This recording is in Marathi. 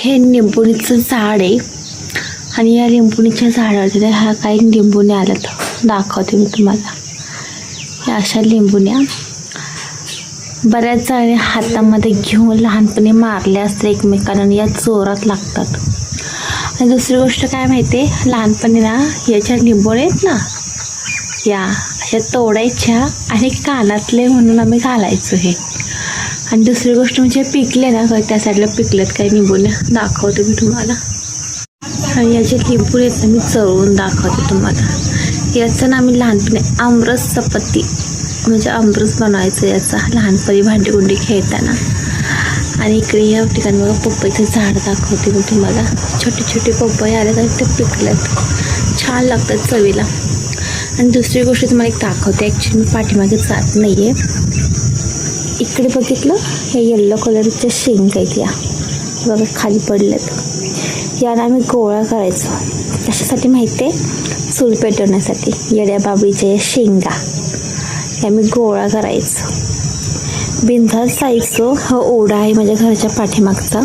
हे लिंबुणीचं झाड आहे आणि या लिंबुणीच्या झाडावरती ह्या काही लिंबुण्या आल्यात. दाखवते मी तुम्हाला. या अशा लिंबुण्या बऱ्याच जणांनी हातामध्ये घेऊन लहानपणी मारल्या असतात एकमेकांना आणि या जोरात लागतात. आणि दुसरी गोष्ट काय माहिती आहे, लहानपणी ना याच्या लिंबुण्या आहेत ना, या अशा तोडायच्या आणि कानातले म्हणून आम्ही घालायचो हे. आणि दुसरी गोष्ट म्हणजे पिकले ना, त्या साईडला पिकलेत काही लिंबुण्या. दाखवते मी तुम्हाला. आणि याचे लिंबू आहेत ना मी चळवून दाखवते तुम्हाला. याचं ना आम्ही लहानपणी आमरस चपाती म्हणजे आमरस बनवायचं याचा लहानपणी भांडीकुंडी खेळताना. आणि इकडे या ठिकाणी बघा पपईचं झाड दाखवते मी तुम्हाला. छोटे छोटे पपई आले आणि ते पिकलेत, छान लागतात चवीला. आणि दुसरी गोष्ट तुम्हाला एक दाखवते. ॲक्च्युली मी पाठीमागे जात नाही आहे. इकडे बघितलं हे येल्लो कलरच्या शेंगा आहेत या बघा खाली पडल्यात. याला आम्ही गोळा करायचो. कशासाठी माहिती आहे? चूल पेटवण्यासाठी. येड्या बाबळीच्या या शेंगा या आम्ही गोळा करायचो. बिनधास्त जायचो. हा ओढा आहे माझ्या घराच्या पाठीमागचा.